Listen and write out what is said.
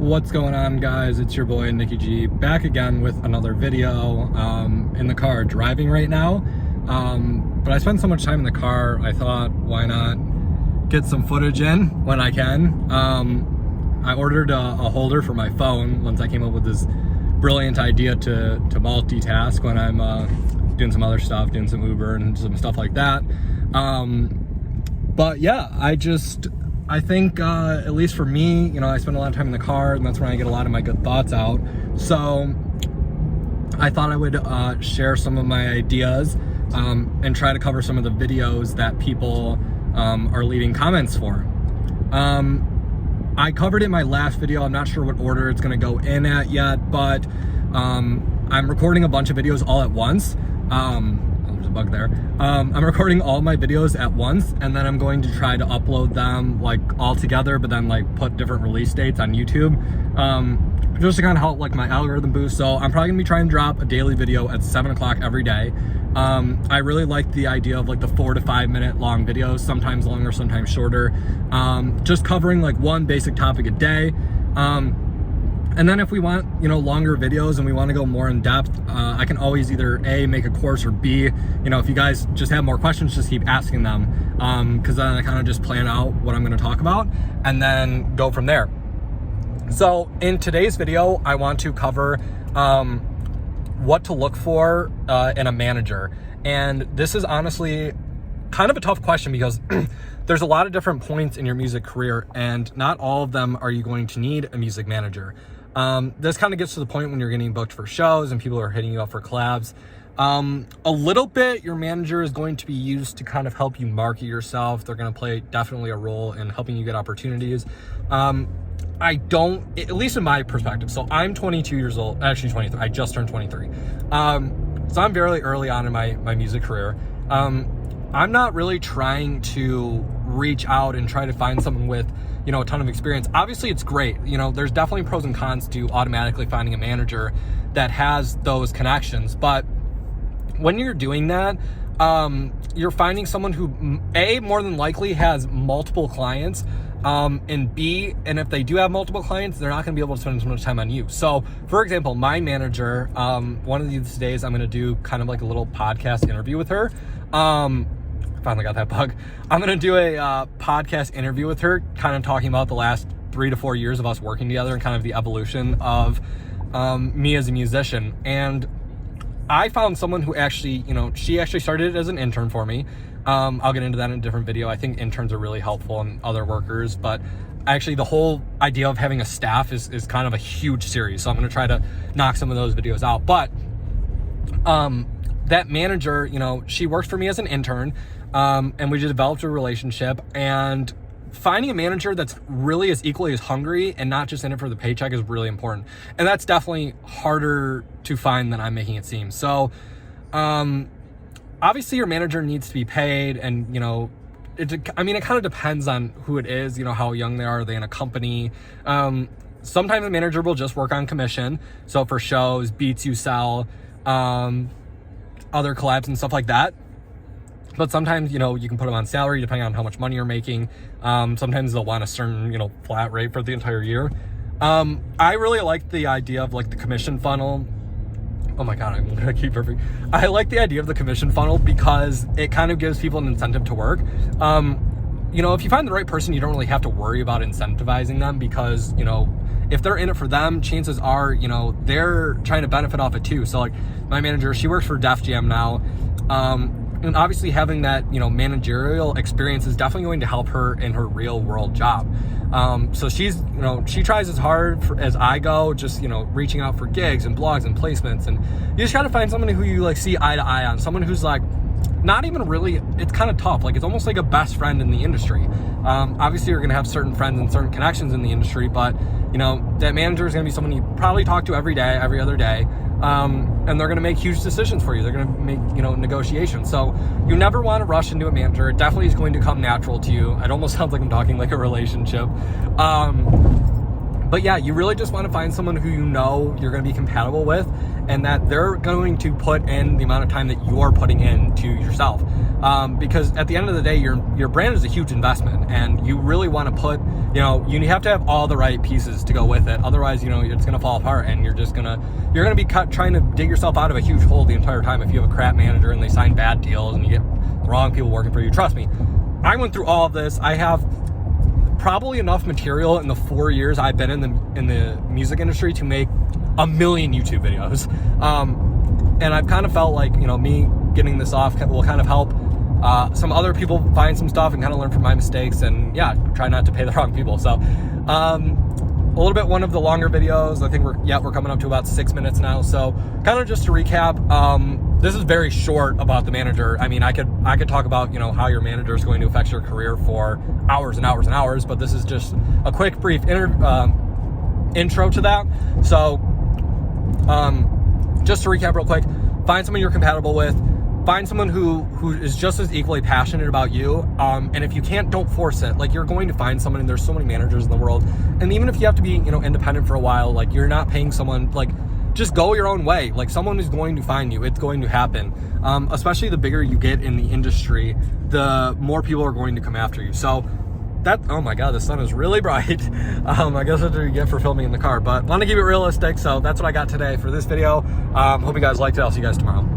What's going on, guys? It's your boy Nicky G back again with another video. In the car driving right now, but I spend so much time in the car, I thought, why not get some footage in when I can. I ordered a holder for my phone once I came up with this brilliant idea to multitask when I'm doing some other stuff, doing some Uber and some stuff like that. But yeah, I think, at least for me, you know, I spend a lot of time in the car, and that's when I get a lot of my good thoughts out. So I thought I would share some of my ideas and try to cover some of the videos that people are leaving comments for. I covered it in my last video. I'm not sure what order it's going to go in at yet, but I'm recording a bunch of videos all at once. There's a bug there. I'm recording all my videos at once, and then I'm going to try to upload them like all together, but then like put different release dates on YouTube, just to kind of help like my algorithm boost. So I'm probably gonna be trying to drop a daily video at 7 o'clock every day. I really like the idea of like the 4 to 5 minute long videos, sometimes longer, sometimes shorter, just covering like one basic topic a day. And then if we want, you know, longer videos and we want to go more in depth, I can always either A, make a course, or B, you know, if you guys just have more questions, just keep asking them, because then I kind of just plan out what I'm going to talk about and then go from there. So in today's video, I want to cover what to look for in a manager. And this is honestly kind of a tough question because there's a lot of different points in your music career, and not all of them are you going to need a music manager. This kind of gets to the point when you're getting booked for shows and people are hitting you up for collabs. A little bit, your manager is going to be used to kind of help you market yourself. They're going to play definitely a role in helping you get opportunities. I don't, at least in my perspective. So I'm 22 years old, actually 23. I just turned 23. So I'm very early on in my music career. I'm not really trying to reach out and try to find someone with, you know, a ton of experience. Obviously it's great. You know, there's definitely pros and cons to automatically finding a manager that has those connections. But when you're doing that, you're finding someone who A, more than likely has multiple clients, and B, and if they do have multiple clients, they're not going to be able to spend as much time on you. So for example, my manager, one of these days I'm going to do kind of like a little podcast interview with her. Finally got that bug. I'm going to do a podcast interview with her, kind of talking about the last 3 to 4 years of us working together and kind of the evolution of me as a musician. And I found someone who actually, you know, she actually started as an intern for me. I'll get into that in a different video. I think interns are really helpful and other workers, but actually the whole idea of having a staff is kind of a huge series. So I'm going to try to knock some of those videos out. But that manager, you know, she worked for me as an intern, and we just developed a relationship, and finding a manager that's really as equally as hungry and not just in it for the paycheck is really important. And that's definitely harder to find than I'm making it seem. So, obviously your manager needs to be paid, and, you know, it kind of depends on who it is, you know, how young they are they in a company. Sometimes the manager will just work on commission. So for shows, beats you sell, other collabs and stuff like that. But sometimes, you know, you can put them on salary depending on how much money you're making. Sometimes they'll want a certain, you know, flat rate for the entire year. I really like the idea of like the commission funnel. Oh my God, I'm gonna keep perfect. I like the idea of the commission funnel because it kind of gives people an incentive to work. You know, if you find the right person, you don't really have to worry about incentivizing them because, you know, if they're in it for them, chances are, you know, they're trying to benefit off it too. So like my manager, she works for Def Jam now. And obviously having that, you know, managerial experience is definitely going to help her in her real world job. So she's, you know, she tries as hard as I go, just, you know, reaching out for gigs and blogs and placements. And you just try to find someone who you like see eye to eye on, someone who's like, not even really, it's kind of tough. Like it's almost like a best friend in the industry. Obviously you're going to have certain friends and certain connections in the industry, but you know, that manager is going to be someone you probably talk to every day, every other day. And they're going to make huge decisions for you. They're going to make, you know, negotiations. So you never want to rush into a manager. It definitely is going to come natural to you. It almost sounds like I'm talking like a relationship. But yeah, you really just want to find someone who you know you're going to be compatible with, and that they're going to put in the amount of time that you're putting into yourself. Because at the end of the day, your brand is a huge investment, and you really want to put, you have to have all the right pieces to go with it. Otherwise, it's going to fall apart, and you're going to be trying to dig yourself out of a huge hole the entire time if you have a crap manager and they sign bad deals and you get the wrong people working for you. Trust me, I went through all of this. I have probably enough material in the 4 years I've been in the music industry to make 1 million YouTube videos. And I've kind of felt like, me getting this off will kind of help some other people find some stuff and kind of learn from my mistakes, and yeah, try not to pay the wrong people. So a little bit one of the longer videos. I think we're coming up to about 6 minutes now. So kind of just to recap, this is very short about the manager. I mean, I could talk about, how your manager is going to affect your career for hours and hours and hours, but this is just a quick, brief intro to that. So just to recap real quick, find someone you're compatible with. Find someone who is just as equally passionate about you. And if you can't, don't force it. Like, you're going to find someone, and there's so many managers in the world. And even if you have to be, independent for a while, like, you're not paying someone, like, just go your own way. Like, someone is going to find you. It's going to happen. Especially the bigger you get in the industry, the more people are going to come after you. So oh my God, the sun is really bright. I guess that's what you get for filming in the car, but want to keep it realistic. So that's what I got today for this video. Hope you guys liked it. I'll see you guys tomorrow.